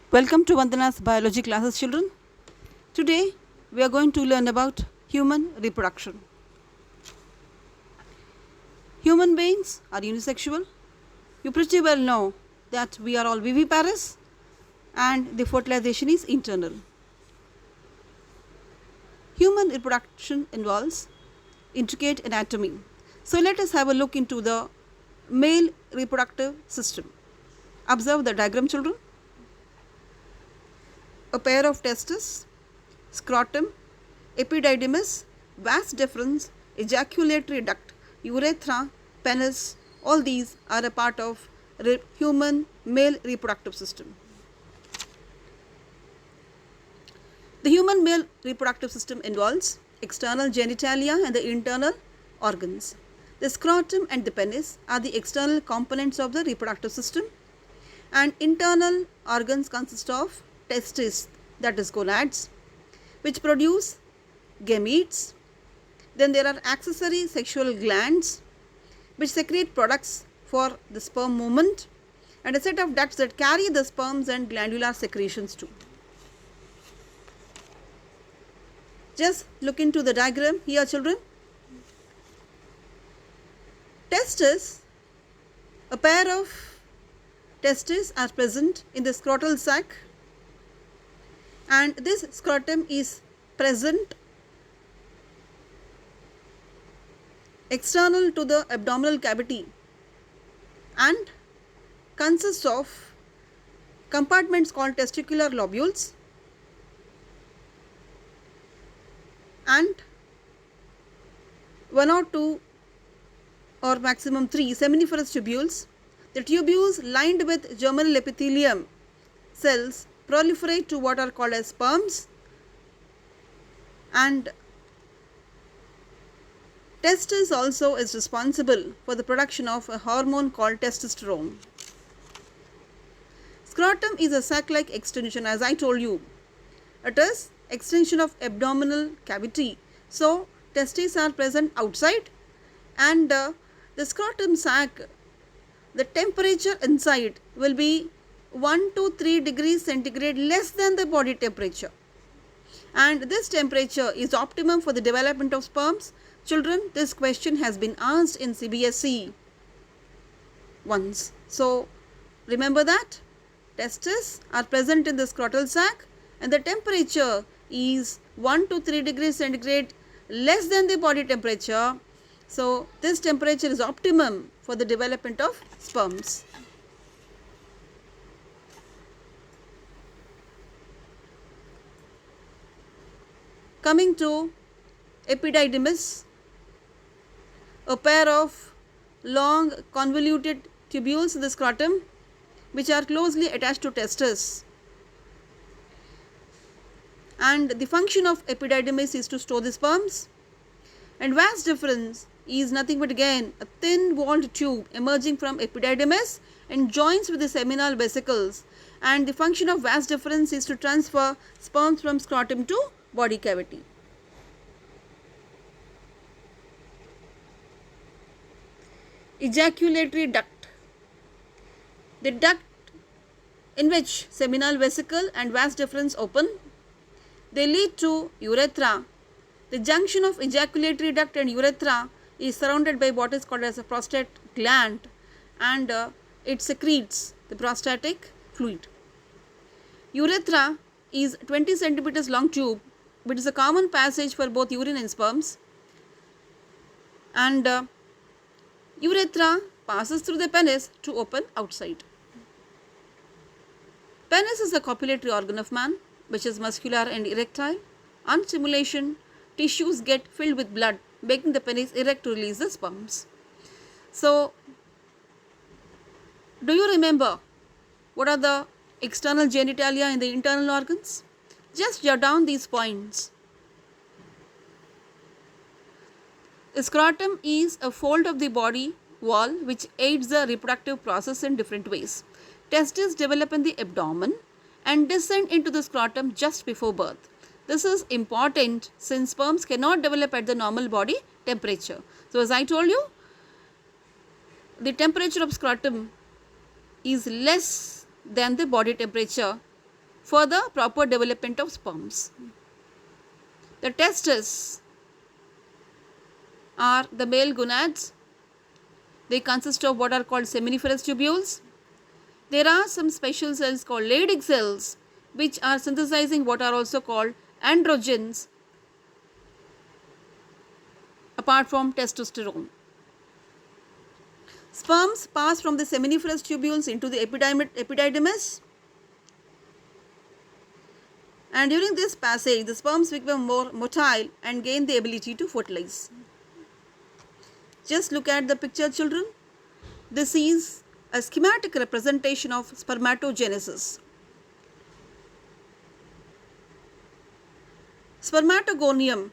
Welcome to Vandana's biology classes, children. Today we are going to learn about human reproduction. Human beings are unisexual. You pretty well know that we are all viviparous and the fertilization is internal. Human reproduction involves intricate anatomy. So let us have a look into the male reproductive system. Observe the diagram, children. A pair of testes, scrotum, epididymis, vas deferens, ejaculatory duct, urethra, penis, all these are a part of human male reproductive system. The human male reproductive system involves external genitalia and the internal organs. The scrotum and the penis are the external components of the reproductive system, and internal organs consist of testes, that is gonads, which produce gametes. Then there are accessory sexual glands which secrete products for the sperm movement, and a set of ducts that carry the sperms and glandular secretions too. Just look into the diagram here, children. Testes, a pair of testes are present in the scrotal sac, and this scrotum is present external to the abdominal cavity and consists of compartments called testicular lobules and one or two or maximum three seminiferous tubules. The tubules lined with germinal epithelium cells proliferate to what are called as sperms, and testis also is responsible for the production of a hormone called testosterone. Scrotum is a sac-like extension, as I told you. It is extension of abdominal cavity. So testes are present outside, and the scrotum sac, the temperature inside will be 1 to 3 degrees centigrade less than the body temperature, and this temperature is optimum for the development of sperms. Children, this question has been asked in CBSE once, so remember that testes are present in the scrotal sac and the temperature is 1 to 3 degrees centigrade less than the body temperature. So this temperature is optimum for the development of sperms. Coming to epididymis, a pair of long convoluted tubules in the scrotum which are closely attached to testes, and the function of epididymis is to store the sperms. And vas deferens is nothing but again a thin walled tube emerging from epididymis and joins with the seminal vesicles, and the function of vas deferens is to transfer sperms from scrotum to body cavity. Ejaculatory duct, the duct in which seminal vesicle and vas deferens open, they lead to urethra. The junction of ejaculatory duct and urethra is surrounded by what is called as a prostate gland, and it secretes the prostatic fluid. Urethra is 20 centimeters long tube which is a common passage for both urine and sperms, and urethra passes through the penis to open outside. Penis is a copulatory organ of man which is muscular and erectile. On stimulation, tissues get filled with blood, making the penis erect to release the sperms. So, do you remember what are the external genitalia and the internal organs? Just jot down these points. The scrotum is a fold of the body wall which aids the reproductive process in different ways. Testes develop in the abdomen and descend into the scrotum just before birth. This is important since sperms cannot develop at the normal body temperature. So as I told you, the temperature of scrotum is less than the body temperature for the proper development of sperms. The testes are the male gonads. They consist of what are called seminiferous tubules. There are some special cells called Leydig cells which are synthesizing what are also called androgens apart from testosterone. Sperms pass from the seminiferous tubules into the epididymis, and during this passage the sperms become more motile and gain the ability to fertilize. Just look at the picture, children. This is a schematic representation of spermatogenesis. Spermatogonium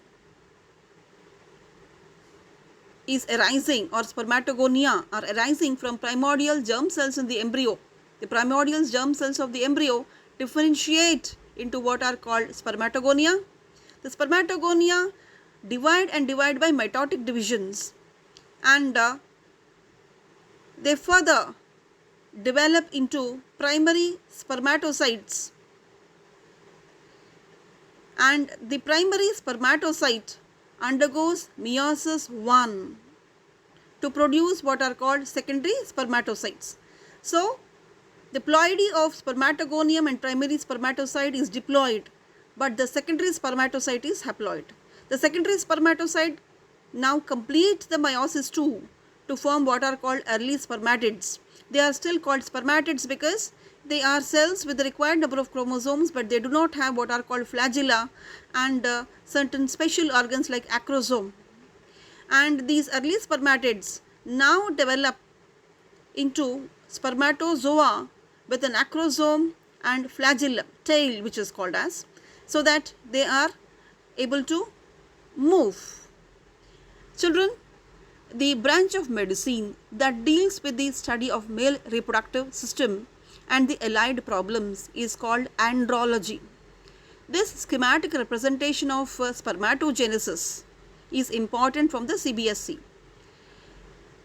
is arising, or spermatogonia are arising from primordial germ cells in the embryo. The primordial germ cells of the embryo differentiate into what are called spermatogonia. The spermatogonia divide by mitotic divisions, and they further develop into primary spermatocytes, and the primary spermatocyte undergoes meiosis 1 to produce what are called secondary spermatocytes. So, the ploidy of spermatogonium and primary spermatocyte is diploid, but the secondary spermatocyte is haploid. The secondary spermatocyte now complete the meiosis 2 to form what are called early spermatids. They are still called spermatids because they are cells with the required number of chromosomes, but they do not have what are called flagella and certain special organs like acrosome. And these early spermatids now develop into spermatozoa with an acrosome and flagellum, tail which is called as, so that they are able to move. Children, the branch of medicine that deals with the study of male reproductive system and the allied problems is called andrology. This schematic representation of spermatogenesis is important from the CBSE.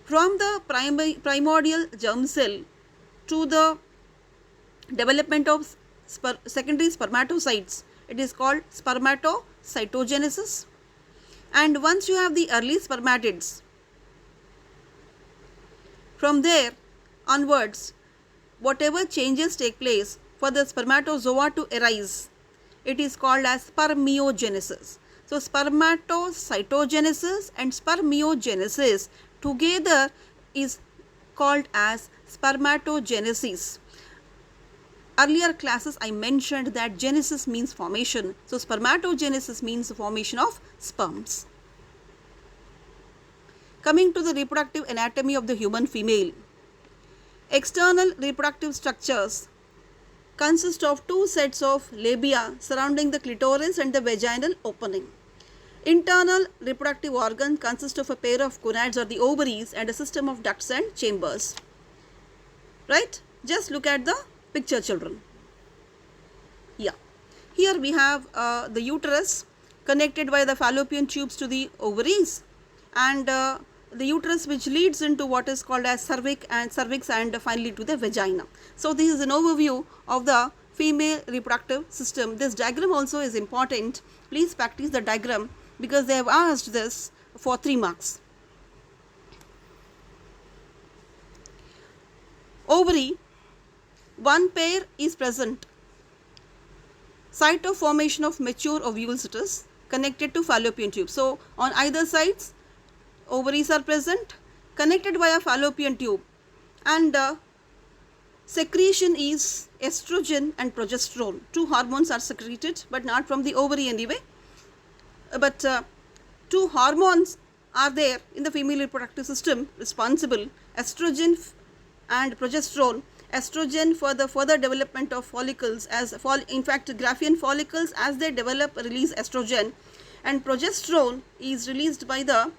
From the primordial germ cell to the development of secondary spermatocytes, it is called spermatocytogenesis. And once you have the early spermatids, from there onwards, whatever changes take place for the spermatozoa to arise, it is called as spermiogenesis. So, spermatocytogenesis and spermiogenesis together is called as spermatogenesis. Earlier classes I mentioned that genesis means formation. So, spermatogenesis means the formation of sperms. Coming to the reproductive anatomy of the human female. External reproductive structures consist of two sets of labia surrounding the clitoris and the vaginal opening. Internal reproductive organ consist of a pair of gonads or the ovaries and a system of ducts and chambers. Right? Just look at the picture, children. Yeah. Here we have the uterus connected by the fallopian tubes to the ovaries, and the uterus which leads into what is called as cervix and finally to the vagina. So, this is an overview of the female reproductive system. This diagram also is important. Please practice the diagram because they have asked this for 3 marks. Ovary, one pair is present. Site of formation of mature ovules it is connected to fallopian tube. So, on either sides ovaries are present connected via fallopian tube, and secretion is estrogen and progesterone. 2 hormones are secreted, but not from the ovary anyway. But 2 hormones are there in the female reproductive system responsible, estrogen and progesterone. Estrogen for the further development of follicles, in fact Graafian follicles as they develop release estrogen, and progesterone is released by the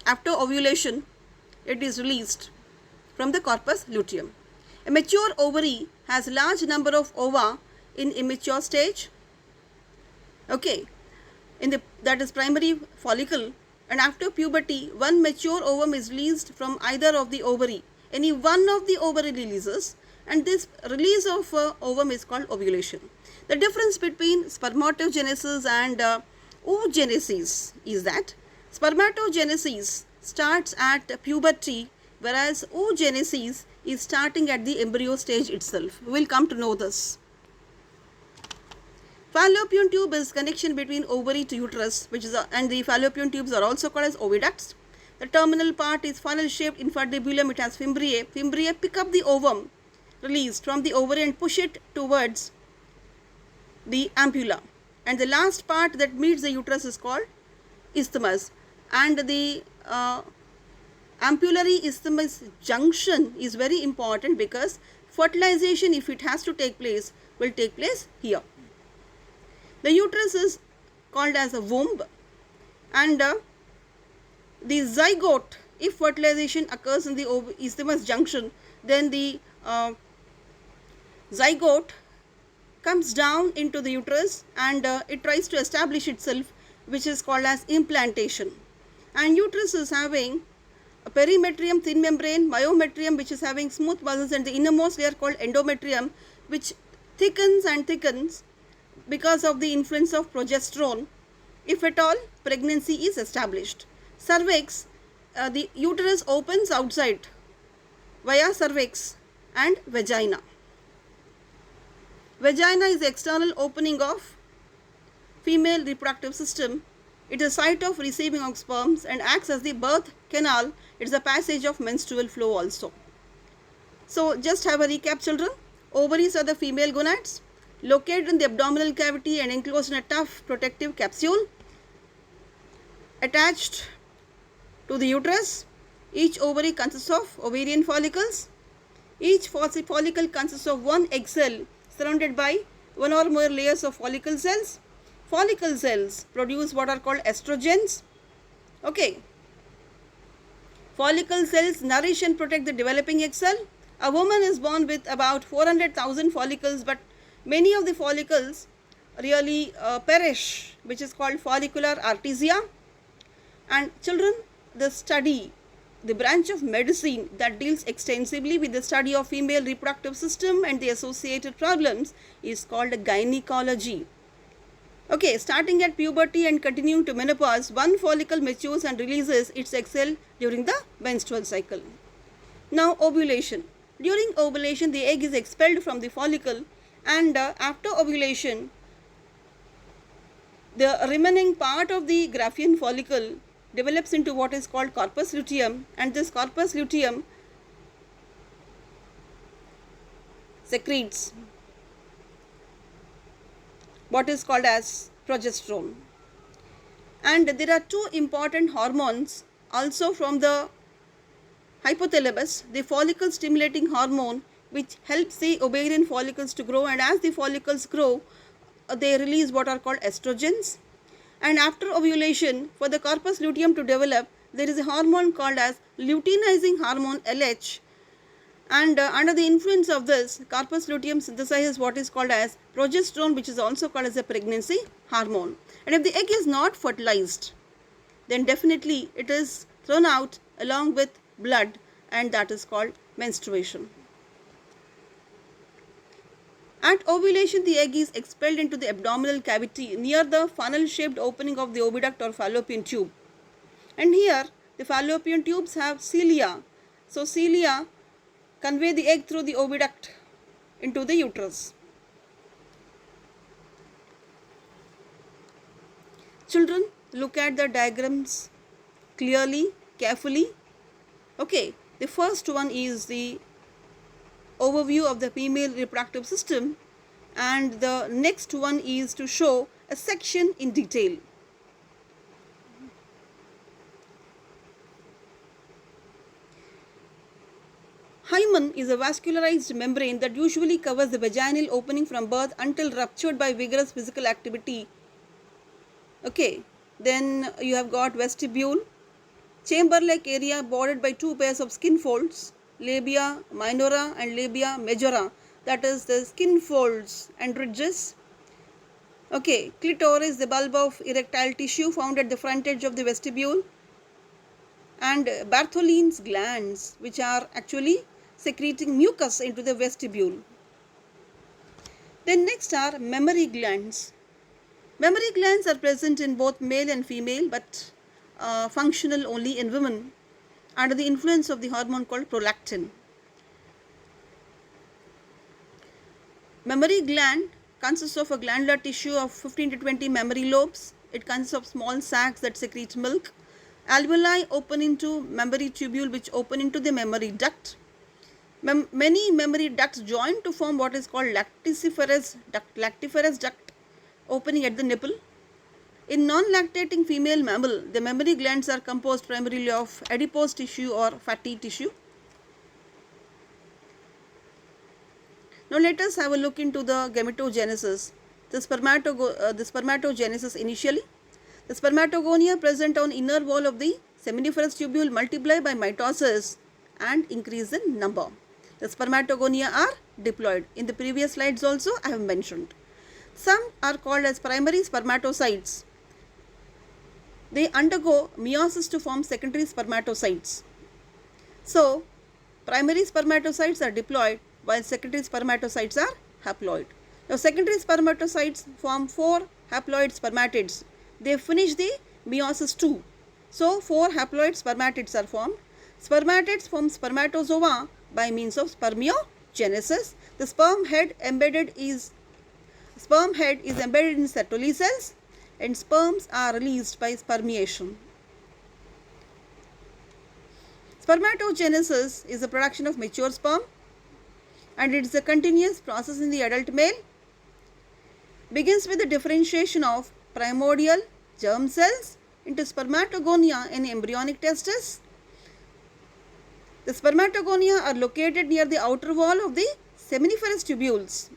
after ovulation. It is released from the corpus luteum. A mature ovary has large number of ova in immature stage, okay, that is primary follicle, and after puberty one mature ovum is released from either of the ovary. any one of the ovary releases, and this release of ovum is called ovulation. The difference between spermatogenesis and oogenesis is that spermatogenesis starts at puberty, whereas oogenesis is starting at the embryo stage itself. We will come to know this. Fallopian tube is connection between ovary to uterus, and the fallopian tubes are also called as oviducts. The terminal part is funnel-shaped infundibulum. It has fimbriae. Fimbriae pick up the ovum released from the ovary and push it towards the ampulla. And the last part that meets the uterus is called isthmus. And the ampullary isthmus junction is very important because fertilization, if it has to take place, will take place here. The uterus is called as a womb, and the zygote, if fertilization occurs in the isthmus junction, then the zygote comes down into the uterus and it tries to establish itself, which is called as implantation. And uterus is having a perimetrium, thin membrane, myometrium, which is having smooth muscles, and the innermost layer called endometrium, which thickens and thickens because of the influence of progesterone, if at all pregnancy is established. Cervix, the uterus opens outside via cervix, and vagina. Vagina is the external opening of female reproductive system. It is a site of receiving of sperms and acts as the birth canal. It is a passage of menstrual flow also. So just have a recap, children. Ovaries are the female gonads, located in the abdominal cavity and enclosed in a tough protective capsule attached to the uterus. Each ovary consists of ovarian follicles. Each follicle consists of one egg cell surrounded by one or more layers of follicle cells. Follicle cells produce what are called estrogens. Okay. Follicle cells nourish and protect the developing egg cell. A woman is born with about 400,000 follicles, but many of the follicles really perish, which is called follicular artesia. And children, the branch of medicine that deals extensively with the study of female reproductive system and the associated problems is called gynecology. Okay, starting at puberty and continuing to menopause, one follicle matures and releases its egg cell during the menstrual cycle. Now, ovulation. During ovulation, the egg is expelled from the follicle, and after ovulation, the remaining part of the Graafian follicle develops into what is called corpus luteum, and this corpus luteum secretes what is called as progesterone. And there are two important hormones also from the hypothalamus, the follicle stimulating hormone, which helps the ovarian follicles to grow, and as the follicles grow, they release what are called estrogens. And after ovulation, for the corpus luteum to develop, there is a hormone called as luteinizing hormone LH, and under the influence of this, corpus luteum synthesizes what is called as progesterone, which is also called as a pregnancy hormone. And if the egg is not fertilized, then definitely it is thrown out along with blood, and that is called menstruation. At ovulation, the egg is expelled into the abdominal cavity near the funnel-shaped opening of the oviduct or fallopian tube. And here, the fallopian tubes have cilia. So, cilia convey the egg through the oviduct into the uterus. Children, look at the diagrams clearly, carefully. Okay, the first one is the overview of the female reproductive system, and the next one is to show a section in detail. Hymen is a vascularized membrane that usually covers the vaginal opening from birth until ruptured by vigorous physical activity. Okay, then you have got vestibule, chamber-like area bordered by two pairs of skin folds, labia minora and labia majora, that is the skin folds and ridges. Okay, clitoris, the bulb of erectile tissue found at the front edge of the vestibule. and Bartholin's glands, which are actually secreting mucus into the vestibule. Then next are mammary glands. Mammary glands are present in both male and female, but functional only in women under the influence of the hormone called prolactin. Mammary gland consists of a glandular tissue of 15 to 20 mammary lobes. It consists of small sacs that secrete milk. Alveoli open into mammary tubule, which open into the mammary duct. Many mammary ducts join to form what is called lactiferous duct opening at the nipple. In non-lactating female mammal, the mammary glands are composed primarily of adipose tissue or fatty tissue. Now let us have a look into the gametogenesis, the spermatogenesis initially. The spermatogonia present on inner wall of the seminiferous tubule multiply by mitosis and increase in number. The spermatogonia are diploid. In the previous slides also I have mentioned. Some are called as primary spermatocytes. They undergo meiosis to form secondary spermatocytes. So, primary spermatocytes are diploid while secondary spermatocytes are haploid. Now, secondary spermatocytes form 4 haploid spermatids. They finish the meiosis too. So, 4 haploid spermatids are formed. Spermatids form spermatozoa by means of spermiogenesis. The sperm head is embedded in Sertoli cells and sperms are released by spermiation. Spermatogenesis is the production of mature sperm and it is a continuous process in the adult male. Begins with the differentiation of primordial germ cells into spermatogonia in embryonic testis. The spermatogonia are located near the outer wall of the seminiferous tubules.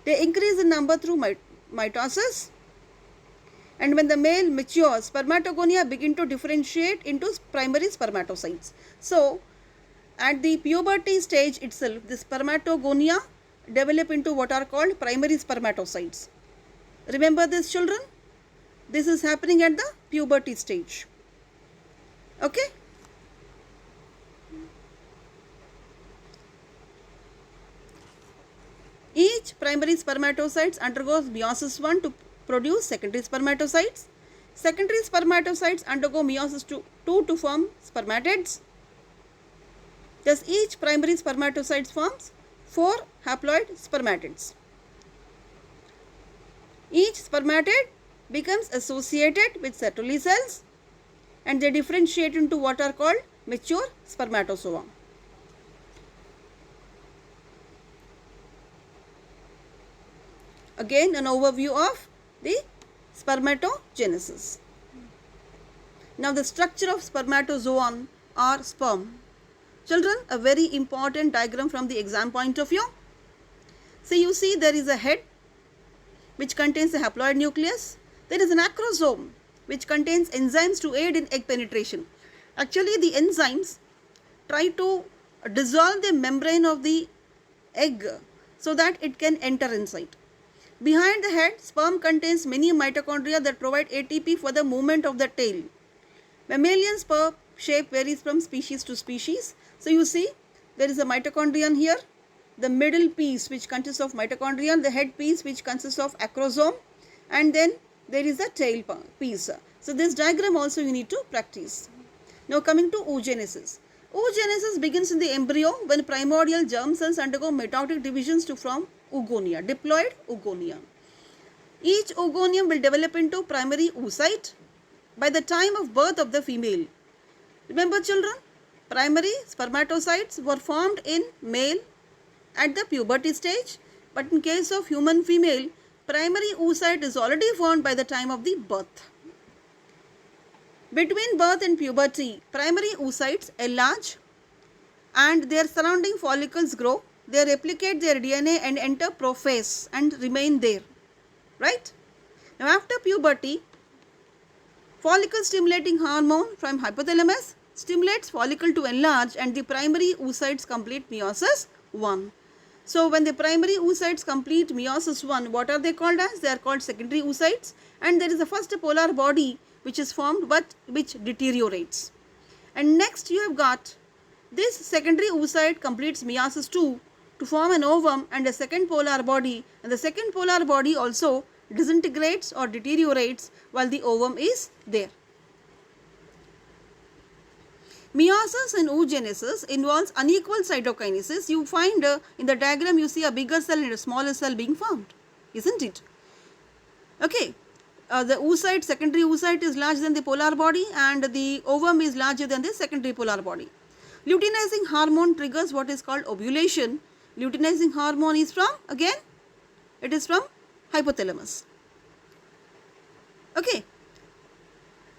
They increase in number through mitosis, and when the male matures, spermatogonia begin to differentiate into primary spermatocytes. So, at the puberty stage itself, the spermatogonia develop into what are called primary spermatocytes. Remember this, children? This is happening at the puberty stage. Okay? Each primary spermatocytes undergoes meiosis 1 to produce secondary spermatocytes. Secondary spermatocytes undergo meiosis 2 to form spermatids. Thus, each primary spermatocyte forms 4 haploid spermatids. Each spermatid becomes associated with Sertoli cells and they differentiate into what are called mature spermatozoa. Again, an overview of the spermatogenesis. Now, the structure of spermatozoon or sperm. Children, a very important diagram from the exam point of view. So, you see there is a head which contains a haploid nucleus. There is an acrosome which contains enzymes to aid in egg penetration. Actually, the enzymes try to dissolve the membrane of the egg so that it can enter inside. Behind the head, sperm contains many mitochondria that provide ATP for the movement of the tail. Mammalian sperm shape varies from species to species. So, you see there is a mitochondrion here, the middle piece which consists of mitochondrion, the head piece which consists of acrosome, and then there is a tail piece. So, this diagram also you need to practice. Now, coming to oogenesis. Oogenesis begins in the embryo when primordial germ cells undergo mitotic divisions to form oogonia, diploid oogonia. Each oogonium will develop into primary oocyte by the time of birth of the female. Remember, children, primary spermatocytes were formed in male at the puberty stage, but in case of human female, primary oocyte is already formed by the time of the birth. Between birth and puberty, primary oocytes enlarge and their surrounding follicles grow. They replicate their DNA and enter prophase and remain there. Right? Now, after puberty, follicle stimulating hormone from hypothalamus stimulates follicle to enlarge and the primary oocytes complete meiosis 1. So, when the primary oocytes complete meiosis 1, what are they called as? They are called secondary oocytes, and there is a first polar body which is formed but which deteriorates. And next you have got this secondary oocyte completes meiosis II to form an ovum and a second polar body, and the second polar body also disintegrates or deteriorates while the ovum is there. Meiosis in oogenesis involves unequal cytokinesis. You find in the diagram you see a bigger cell and a smaller cell being formed, isn't it? Okay, the oocyte, secondary oocyte is larger than the polar body and the ovum is larger than the secondary polar body. Luteinizing hormone triggers what is called ovulation. Luteinizing hormone is from, again, it is from hypothalamus. Okay,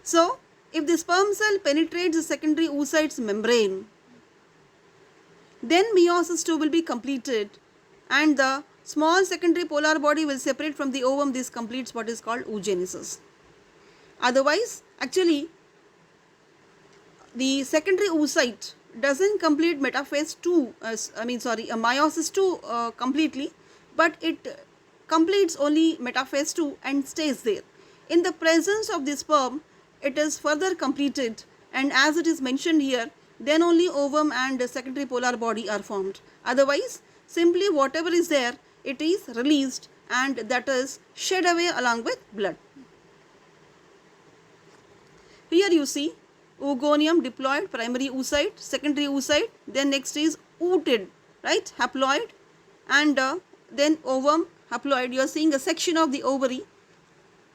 so if the sperm cell penetrates the secondary oocyte's membrane, then meiosis II will be completed and the small secondary polar body will separate from the ovum. This completes what is called oogenesis. Otherwise, actually, the secondary oocyte doesn't complete metaphase 2, meiosis 2 completely, but it completes only metaphase 2 and stays there. In the presence of the sperm, it is further completed, and as it is mentioned here, then only ovum and secondary polar body are formed. Otherwise, simply whatever is there, it is released and that is shed away along with blood. Here you see oogonium diploid, primary oocyte, secondary oocyte, then next is ooted, right, haploid, and then ovum, haploid. You are seeing a section of the ovary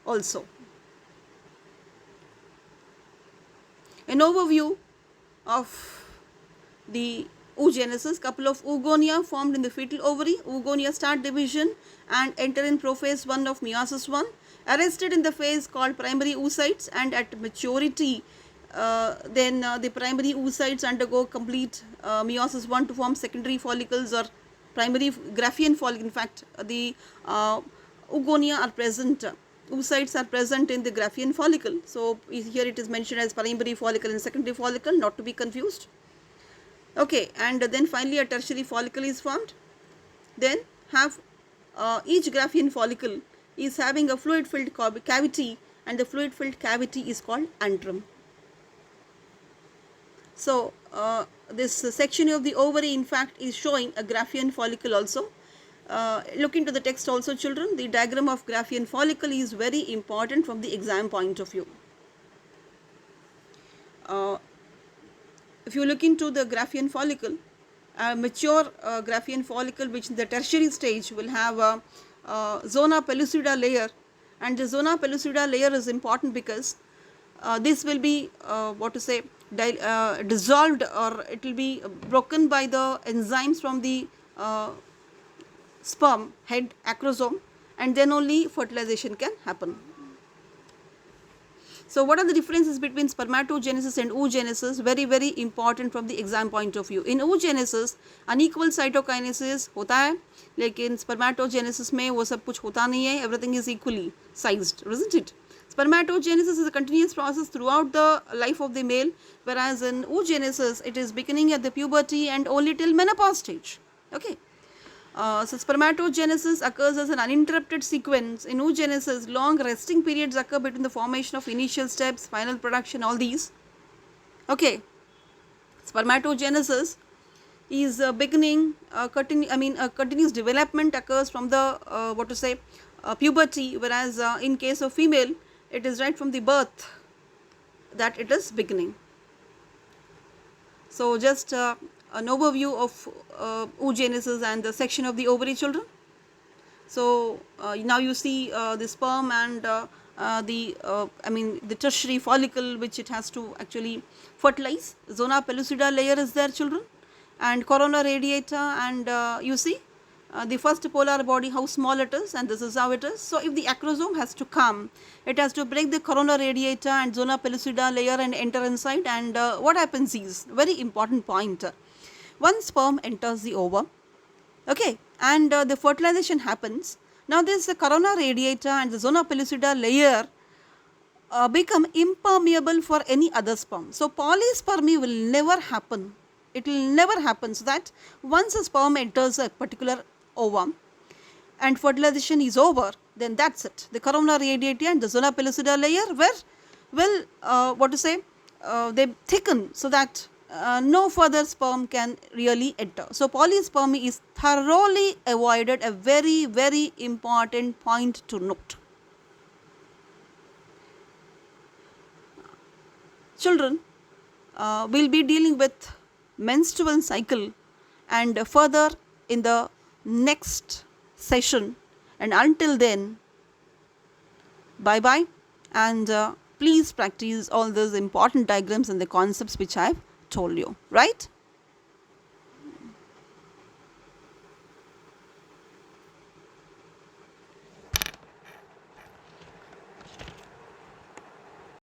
also. An overview of the oogenesis. Couple of oogonia formed in the fetal ovary. Oogonia start division and enter in prophase 1 of meiosis 1. Arrested in the phase called primary oocytes, and at maturity the primary oocytes undergo complete meiosis 1 to form secondary follicles or primary Graafian follicle. In fact, the oogonia are present, oocytes are present in the Graafian follicle. So here it is mentioned as primary follicle and secondary follicle, not to be confused. Okay, and then finally a tertiary follicle is formed. Then have each Graafian follicle is having a fluid filled cavity, and the fluid filled cavity is called antrum. So this section of the ovary in fact is showing a Graafian follicle also. Look into the text also, children. The diagram of Graafian follicle is very important from the exam point of view. If you look into the Graafian follicle, mature Graafian follicle which in the tertiary stage will have a zona pellucida layer, and the zona pellucida layer is important because this will be dissolved, or it will be broken by the enzymes from the sperm head acrosome, and then only fertilization can happen. So what are the differences between spermatogenesis and oogenesis? Very very important from the exam point of view. In oogenesis unequal cytokinesis होता है, लेकिन spermatogenesis में वो सब कुछ होता नहीं है. Everything is equally sized, isn't it? Spermatogenesis is a continuous process throughout the life of the male, whereas in oogenesis it is beginning at the puberty and only till menopause stage. Okay. So spermatogenesis occurs as an uninterrupted sequence. In oogenesis, long resting periods occur between the formation of initial steps, final production, all these. Okay. Spermatogenesis is beginning, continuous development occurs from the puberty, whereas in case of female, it is right from the birth that it is beginning. So just an overview of oogenesis and the section of the ovary, children. So now you see the sperm and the tertiary follicle which it has to actually fertilize. Zona pellucida layer is there, children, and corona radiata, and you see the first polar body, how small it is, and this is how it is. So if the acrosome has to come, it has to break the corona radiata and zona pellucida layer and enter inside, and what happens is, very important point, one sperm enters the ovum, okay, and the fertilization happens. Now this corona radiata and the zona pellucida layer become impermeable for any other sperm. So polyspermy will never happen. It will never happen. So that once a sperm enters a particular ovum and fertilization is over, then that's it. The corona radiata and the zona pellucida layer were will what to say they thicken so that no further sperm can really enter. So polyspermy is thoroughly avoided, a very very important point to note. Children, we'll be dealing with menstrual cycle and further in the next session, and until then, bye bye, and please practice all those important diagrams and the concepts which I've told you, right?